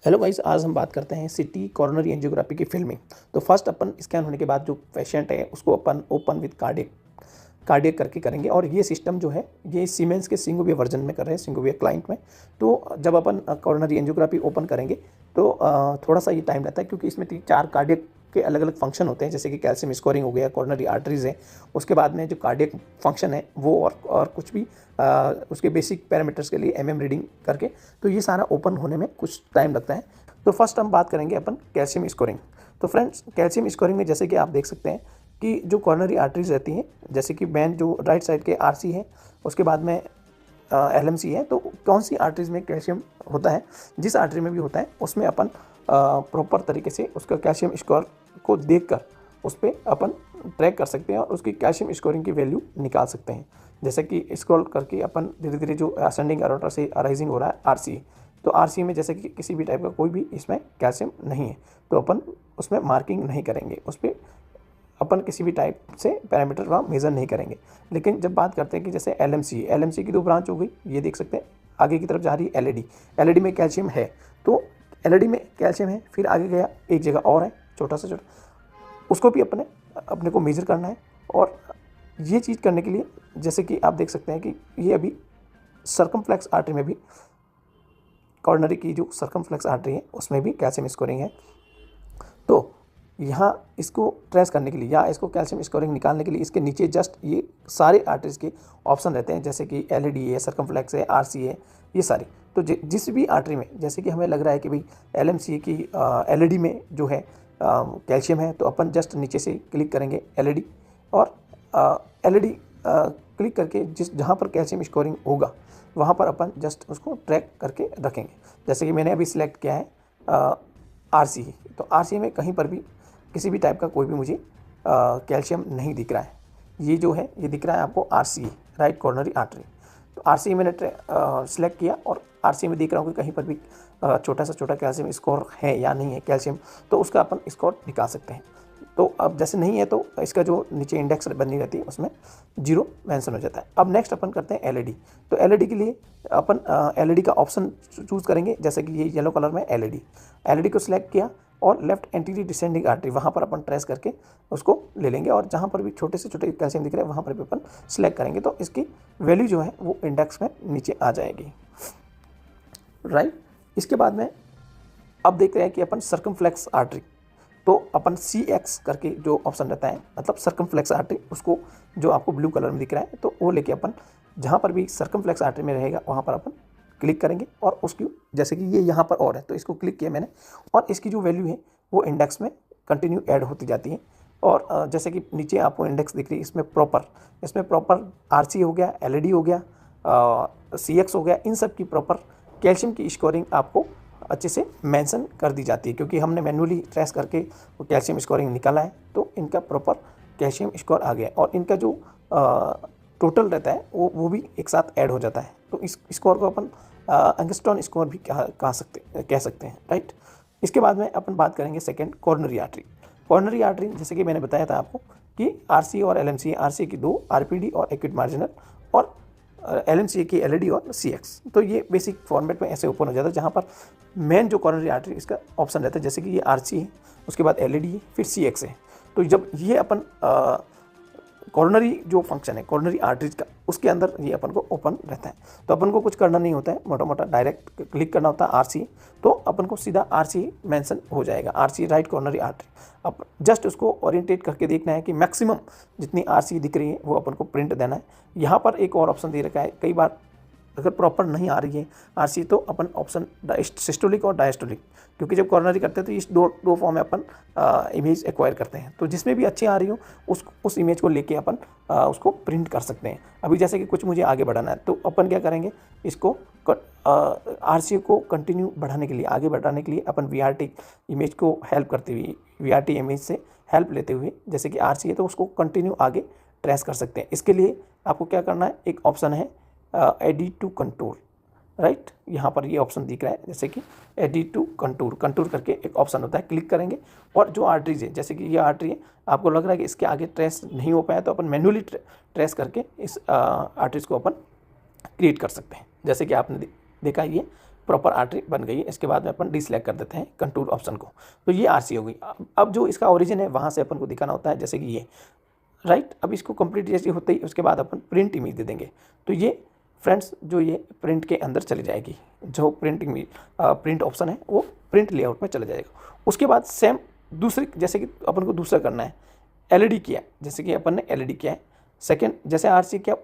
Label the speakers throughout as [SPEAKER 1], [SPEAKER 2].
[SPEAKER 1] Hello guys, आज हम बात करते हैं सिटी कॉर्नरी एंजियोग्राफी की फिल्मिंग। तो फर्स्ट अपन स्कैन होने के बाद जो पेशेंट है उसको अपन ओपन विद कार्डियक करके करेंगे। और ये सिस्टम जो है ये सीमेंस के सिंगोविया वर्जन में कर रहे हैं, सिंगोविया क्लाइंट में। तो जब अपन कॉर्नरी एंजियोग्राफी ओपन करेंगे तो थोड़ा सा ये टाइम लगता है, क्योंकि इसमें 4 कार्डियक के अलग अलग फंक्शन होते हैं, जैसे कि कैल्शियम स्कोरिंग हो गया, कॉर्नरी आर्टरीज है, उसके बाद में जो कार्डियक फंक्शन है वो और कुछ भी उसके बेसिक पैरामीटर्स के लिए एमएम रीडिंग करके। तो ये सारा ओपन होने में कुछ टाइम लगता है। तो फर्स्ट हम बात करेंगे अपन कैल्शियम स्कोरिंग। तो फ्रेंड्स, कैल्शियम स्कोरिंग में जैसे कि आप देख सकते हैं कि जो कॉर्नरी आर्टरीज रहती हैं, जैसे कि मेन जो राइट साइड के आरसी है, उसके बाद में एलएमसी है। तो कौन सी आर्टरीज में कैल्शियम होता है, जिस आर्टरी में भी होता है उसमें अपन प्रॉपर तरीके से उसका कैल्शियम स्कोर को देखकर उस पर अपन ट्रैक कर सकते हैं और उसकी कैल्शियम स्कोरिंग की वैल्यू निकाल सकते हैं। जैसे कि स्क्रॉल करके अपन धीरे धीरे जो असेंडिंग एरोटा से अराइजिंग हो रहा है आरसी, तो आरसी में जैसे कि किसी भी टाइप का कोई भी इसमें कैल्शियम नहीं है तो अपन उसमें मार्किंग नहीं करेंगे, उस पर अपन किसी भी टाइप से पैरामीटर वहाँ मेज़र नहीं करेंगे। लेकिन जब बात करते हैं कि जैसे एलएमसी की 2 ब्रांच हो गई, ये देख सकते हैं आगे की तरफ जा रही है एलईडी में कैल्शियम है, तो एलईडी में कैल्शियम है, फिर आगे गया एक जगह और है छोटा, उसको भी अपने को मेजर करना है। और ये चीज़ करने के लिए जैसे कि आप देख सकते हैं कि ये अभी सर्कमफ्लेक्स आर्टरी में भी, कॉर्नरी की जो सर्कमफ्लेक्स आर्टरी है उसमें भी कैल्शियम स्कोरिंग है। तो यहाँ इसको ट्रेस करने के लिए या इसको कैल्शियम स्कोरिंग निकालने के लिए इसके नीचे जस्ट ये सारे आर्टरीज के ऑप्शन रहते हैं, जैसे कि एलईडी है, सर्कमफ्लेक्स है, आरसी है, ये सारी। तो जिस भी आर्टरी में जैसे कि हमें लग रहा है कि भाई एलएमसी की एलईडी में जो है कैल्शियम है, तो अपन जस्ट नीचे से क्लिक करेंगे एलईडी, और एलईडी क्लिक करके जहाँ पर कैल्शियम स्कोरिंग होगा वहाँ पर अपन जस्ट उसको ट्रैक करके रखेंगे। जैसे कि मैंने अभी सिलेक्ट किया है आरसी, तो आरसी में कहीं पर भी किसी भी टाइप का कोई भी मुझे कैल्शियम नहीं दिख रहा है। ये जो है ये दिख रहा है आपको आरसी, राइट कॉर्नरी आर्टरी। तो आरसी मैंने सिलेक्ट किया और आरसी में देख रहा हूँ कि कहीं पर भी छोटा सा छोटा कैल्शियम स्कोर है या नहीं है कैल्शियम, तो उसका अपन स्कोर निकाल सकते हैं। तो अब जैसे नहीं है तो इसका जो नीचे इंडेक्स बनी रहती है उसमें 0 मेंशन हो जाता है। अब नेक्स्ट अपन करते हैं एलईडी। तो एलईडी के लिए अपन एलईडी का ऑप्शन चूज़ करेंगे, जैसे कि ये येलो कलर में एलईडी को सिलेक्ट किया और लेफ्ट एंटीरियर डिसेंडिंग आर्टरी वहाँ पर अपन ट्रेस करके उसको ले लेंगे, और जहाँ पर भी छोटे से छोटे कैल्शियम दिख रहे हैं वहाँ पर भी अपन सिलेक्ट करेंगे, तो इसकी वैल्यू जो है वो इंडेक्स में नीचे आ जाएगी, राइट। इसके बाद में अब देख रहे हैं कि अपन सर्कमफ्लेक्स आर्टरी, तो अपन CX करके जो ऑप्शन रहता है, मतलब सर्कमफ्लेक्स आर्टरी, उसको जो आपको ब्लू कलर में दिख रहा है तो वो लेके अपन जहाँ पर भी सर्कमफ्लेक्स आर्टरी में रहेगा वहाँ पर अपन क्लिक करेंगे, और उसकी जैसे कि ये यहाँ पर और है तो इसको क्लिक किया मैंने, और इसकी जो वैल्यू है वो इंडेक्स में कंटिन्यू ऐड होती जाती है। और जैसे कि नीचे आपको इंडेक्स दिख रही है, इसमें प्रॉपर आरसी हो गया, एलईडी हो गया, CX हो गया, इन सब की प्रॉपर कैल्शियम की स्कोरिंग आपको अच्छे से मेंशन कर दी जाती है, क्योंकि हमने मैनुअली ट्रेस करके वो कैल्शियम स्कोरिंग निकाला है, तो इनका प्रॉपर कैल्शियम स्कोर आ गया और इनका जो टोटल रहता है वो भी एक साथ ऐड हो जाता है। तो इस स्कोर को अपन एंगस्ट्रॉन स्कोर भी कह सकते हैं, राइट। इसके बाद में अपन बात करेंगे सेकेंड कॉर्नरी आर्टरी। जैसे कि मैंने बताया था आपको कि आरसी और एलएमसी, आरसी की 2, आरपीडी और एक्यूट मार्जिनल, और एलएमसी की एलईडी और CX। तो ये बेसिक फॉर्मेट में ऐसे ओपन हो जाता है, जहाँ पर मेन जो कॉर्नरी आर्टरी इसका ऑप्शन रहता है, जैसे कि ये आरसी है, उसके बाद एलईडी है, फिर CX है। तो जब ये अपन कॉर्नरी जो फंक्शन है कॉर्नरी आर्टरीज का, उसके अंदर ये अपन को ओपन रहता है, तो अपन को कुछ करना नहीं होता है, मोटा डायरेक्ट क्लिक करना होता है आरसी, तो अपन को सीधा आरसी मेंशन हो जाएगा, आरसी राइट कॉर्नरी आर्टरी। अब जस्ट उसको ओरिएंटेट करके देखना है कि मैक्सिमम जितनी आरसी दिख रही है वो अपन को प्रिंट देना है। यहाँ पर एक और ऑप्शन दे रखा है, कई बार अगर प्रॉपर नहीं आ रही है आरसी तो अपन ऑप्शन सिस्टोलिक और डायस्टोलिक, क्योंकि जब कॉर्नरी करते हैं तो इस दो फॉर्म में अपन इमेज एक्वायर करते हैं, तो जिसमें भी अच्छी आ रही हो उस इमेज को लेके अपन उसको प्रिंट कर सकते हैं। अभी जैसे कि कुछ मुझे आगे बढ़ाना है तो अपन क्या करेंगे, इसको आरसी को कंटिन्यू बढ़ाने के लिए, आगे बढ़ाने के लिए अपन VRT इमेज को हेल्प करते हुए, VRT इमेज से हेल्प लेते हुए, जैसे कि आरसी है तो उसको कंटिन्यू आगे ट्रेस कर सकते हैं। इसके लिए आपको क्या करना है, एक ऑप्शन है एडिट टू कंटूर, राइट। यहाँ पर ये ऑप्शन दिख रहा है, जैसे कि एडिट टू कंटूर करके एक ऑप्शन होता है, क्लिक करेंगे और जो आर्टरीज है, जैसे कि ये आर्टरी है, आपको लग रहा है कि इसके आगे ट्रेस नहीं हो पाया तो अपन मैन्युअली ट्रेस करके इस आर्टरीज को अपन क्रिएट कर सकते हैं। जैसे कि आपने देखा ये प्रॉपर आर्टरी बन गई है। इसके बाद में अपन डिसलेक्ट कर देते हैं कंटूर ऑप्शन को, तो ये आरसी हो गई। अब जो इसका ओरिजिन है वहाँ से अपन को दिखाना होता है, जैसे कि ये राइट। अब इसको कंप्लीट जैसे होते ही उसके बाद अपन प्रिंट इमेज दे देंगे, तो ये फ्रेंड्स जो ये प्रिंट के अंदर चली जाएगी, जो प्रिंट ऑप्शन है वो प्रिंट लेआउट में चला जाएगा। उसके बाद सेम दूसरे, जैसे कि अपन को दूसरा करना है, एलईडी किया, जैसे कि अपन ने एलईडी किया है, सेकंड जैसे आरसी किया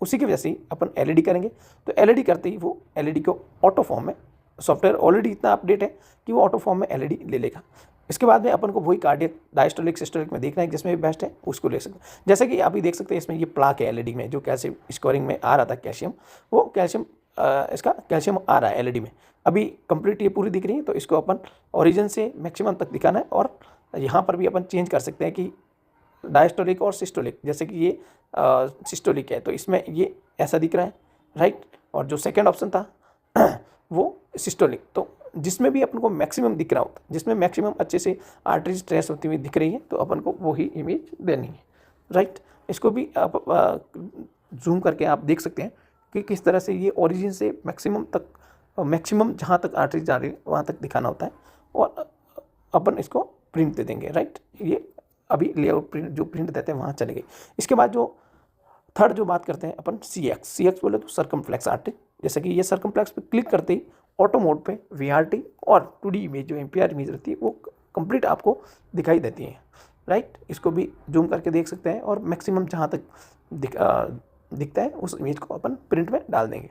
[SPEAKER 1] उसी की वजह से ही अपन एलईडी करेंगे। तो एलईडी करते ही वो एलईडी को ऑटो फॉर्म में, सॉफ्टवेयर ऑलरेडी इतना अपडेट है कि वो ऑटो फॉर्म में एलईडी ले लेगा। इसके बाद में अपन को वही कार्डियक, डायस्टोलिक, सिस्टोलिक में देखना है, जिसमें भी बेस्ट है उसको ले सकते हैं। जैसे कि आप भी देख सकते हैं इसमें ये प्लाक है एलईडी में, जो कैल्शियम स्कोरिंग में आ रहा था कैल्शियम, वो कैल्शियम इसका कैल्शियम आ रहा है एलईडी में। अभी कंप्लीट ये पूरी दिख रही है, तो इसको अपन ओरिजिन से मैक्सिमम तक दिखाना है। और यहाँ पर भी अपन चेंज कर सकते हैं कि डायस्टोलिक और सिस्टोलिक, जैसे कि ये सिस्टोलिक है तो इसमें ये ऐसा दिख रहा है राइट। और जो सेकंड ऑप्शन था वो सिस्टोलिक, तो जिसमें भी अपन को मैक्सिमम दिख रहा होता है, जिसमें मैक्सिमम अच्छे से आर्टरीज ट्रेस होती हुई दिख रही है, तो अपन को वही इमेज देनी है राइट। इसको भी आप जूम करके आप देख सकते हैं कि किस तरह से ये ओरिजिन से मैक्सिमम जहाँ तक आर्टरीज जा रही है वहाँ तक दिखाना होता है, और अपन इसको प्रिंट दे देंगे राइट। ये अभी लेआउट प्रिंट जो प्रिंट देते हैं वहाँ चले गए। इसके बाद जो थर्ड जो बात करते हैं अपन सी एक्स बोले तो सर्कमफ्लेक्स आर्टरी, जैसे कि ये सर्कमफ्लेक्स पे क्लिक करते ही ऑटो मोड पे वीआरटी और 2D इमेज जो एमपीआर इमेज रहती है वो कंप्लीट आपको दिखाई देती है राइट। इसको भी जूम करके देख सकते हैं, और मैक्सिमम जहाँ तक दिखता है उस इमेज को अपन प्रिंट में डाल देंगे,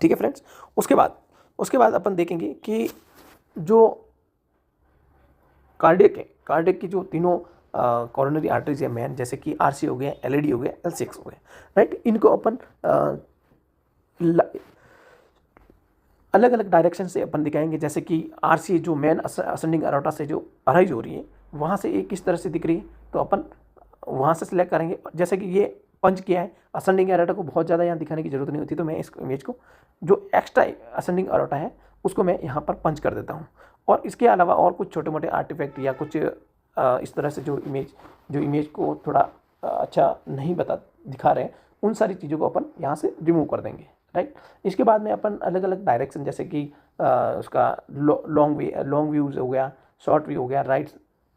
[SPEAKER 1] ठीक है फ्रेंड्स। उसके बाद अपन देखेंगे कि जो कार्डियक की जो तीनों कॉरोनरी आर्टरीज है मेन, जैसे कि आरसी हो गया, एलईडी हो गया, एलसीएक्स हो गया राइट। इनको अपन अलग अलग डायरेक्शन से अपन दिखाएंगे, जैसे कि आरसी जो मेन असेंडिंग अरोटा से जो अराइज हो रही है वहाँ से एक किस तरह से दिख रही है, तो अपन वहाँ से सिलेक्ट करेंगे। जैसे कि ये पंच किया है, असेंडिंग अरोटा को बहुत ज़्यादा यहाँ दिखाने की जरूरत नहीं होती, तो मैं इस इमेज को जो एक्स्ट्रा असेंडिंग अरोटा है उसको मैं यहाँ पर पंच कर देता हूँ। और इसके अलावा और कुछ छोटे मोटे आर्टिफैक्ट या कुछ इस तरह से जो इमेज को थोड़ा अच्छा नहीं दिखा रहे हैं, उन सारी चीज़ों को अपन यहाँ से रिमूव कर देंगे राइट। इसके बाद में अपन अलग अलग डायरेक्शन, जैसे कि उसका लॉन्ग व्यूज़ हो गया, शॉर्ट व्यू हो गया, राइट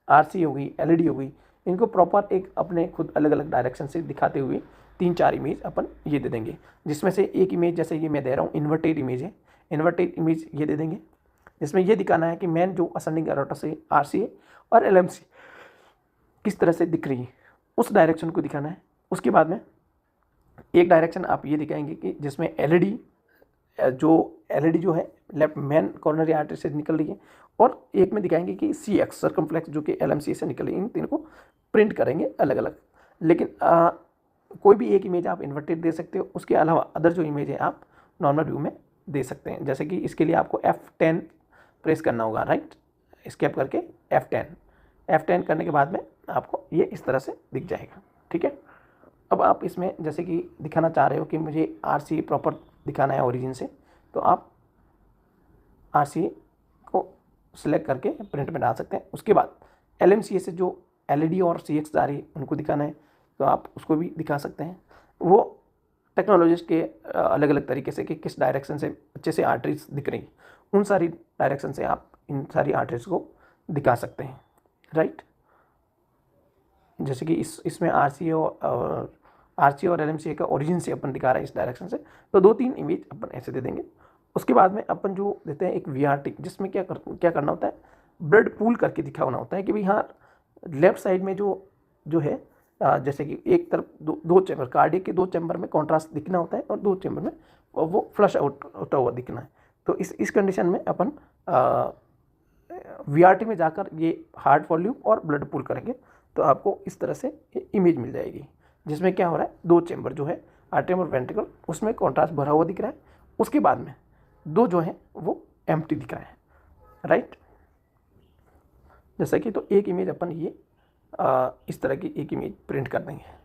[SPEAKER 1] आरसी हो गई, एलईडी हो गई, इनको प्रॉपर एक अपने खुद अलग अलग डायरेक्शन से दिखाते हुए 3-4 इमेज अपन ये दे देंगे, जिसमें से एक इमेज जैसे ये मैं दे रहा हूँ इन्वर्टेड इमेज है, इन्वर्टेड इमेज ये दे देंगे, जिसमें ये दिखाना है कि मेन जो असेंडिंग अरोटा से आरसी और एलएमसी किस तरह से दिख रही है, उस डायरेक्शन को दिखाना है। उसके बाद में एक डायरेक्शन आप ये दिखाएंगे कि जिसमें एलईडी जो है लेफ्ट मेन कॉर्नरी आर्टरी से निकल रही है, और एक में दिखाएंगे कि सी एक्स सर्कमफ्लेक्स जो कि एलएमसी से निकल रही है। इन तीनों को प्रिंट करेंगे अलग अलग, लेकिन कोई भी एक इमेज आप इन्वर्टेड दे सकते हो, उसके अलावा अदर जो इमेज है आप नॉर्मल व्यू में दे सकते हैं। जैसे कि इसके लिए आपको F10 प्रेस करना होगा राइट, एस्केप करके F10 करने के बाद में आपको ये इस तरह से दिख जाएगा, ठीक है। अब आप इसमें जैसे कि दिखाना चाह रहे हो कि मुझे आरसी प्रॉपर दिखाना है ओरिजिन से, तो आप आरसी को सिलेक्ट करके प्रिंट में डाल सकते हैं। उसके बाद एलएमसी से जो एलईडी और सीएक्स आ रही है उनको दिखाना है, तो आप उसको भी दिखा सकते हैं। वो टेक्नोलॉजिस्ट के अलग अलग तरीके से कि किस डायरेक्शन से अच्छे से आर्टरीज दिख रही, उन सारी डायरेक्शन से आप इन सारी आर्टरीज को दिखा सकते हैं राइट। जैसे कि इसमें आरसी और एलएमसी का ओरिजिन से अपन दिखा रहे हैं इस डायरेक्शन से, तो 2-3 इमेज अपन ऐसे दे देंगे। उसके बाद में अपन जो देते हैं एक वीआरटी, जिसमें क्या करना होता है, ब्लड पूल करके दिखाना होता है कि भाई हाँ लेफ्ट साइड में जो है जैसे कि एक तरफ दो चैम्बर, कार्डियक के 2 चैम्बर में कॉन्ट्रास्ट दिखना होता है और 2 चैम्बर में वो फ्लश आउट होता हुआ दिखना है। तो इस कंडीशन में अपन वीआरटी में जाकर ये हार्ट वॉल्यूम और ब्लड पूल करेंगे, तो आपको इस तरह से इमेज मिल जाएगी, जिसमें क्या हो रहा है 2 चैम्बर जो है आर्टरियम और वेंट्रिकल उसमें कॉन्ट्रास्ट भरा हुआ दिख रहा है। उसके बाद में 2 जो है वो एम्प्टी दिख रहा है राइट। जैसा कि तो एक इमेज अपन ये इस तरह की एक इमेज प्रिंट कर देंगे।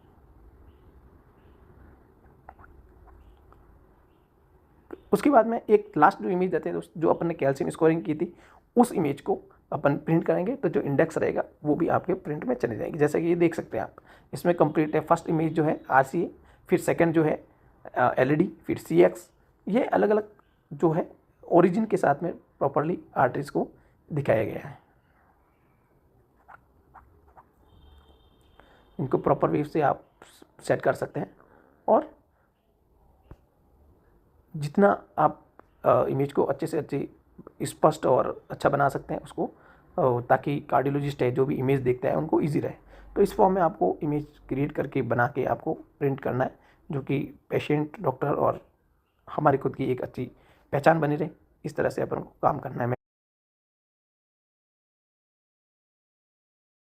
[SPEAKER 1] उसके बाद में एक लास्ट जो इमेज देते हैं जो अपन ने कैल्शियम स्कोरिंग की थी, उस इमेज को अपन प्रिंट करेंगे, तो जो इंडेक्स रहेगा वो भी आपके प्रिंट में चली जाएगी। जैसे कि ये देख सकते हैं आप, इसमें कंप्लीट है। फर्स्ट इमेज जो है आरसीए, फिर सेकंड जो है एलईडी, फिर सीएक्स, ये अलग अलग जो है ओरिजिन के साथ में प्रॉपरली आर्टरीज को दिखाया गया है। इनको प्रॉपर वे से आप सेट कर सकते हैं और जितना आप इमेज को अच्छे से अच्छे स्पष्ट और अच्छा बना सकते हैं उसको, ताकि कार्डियोलॉजिस्ट है जो भी इमेज देखता है उनको इजी रहे। तो इस फॉर्म में आपको इमेज क्रिएट करके बना के आपको प्रिंट करना है, जो कि पेशेंट, डॉक्टर और हमारी खुद की एक अच्छी पहचान बनी रहे। इस तरह से अपन को काम करना है।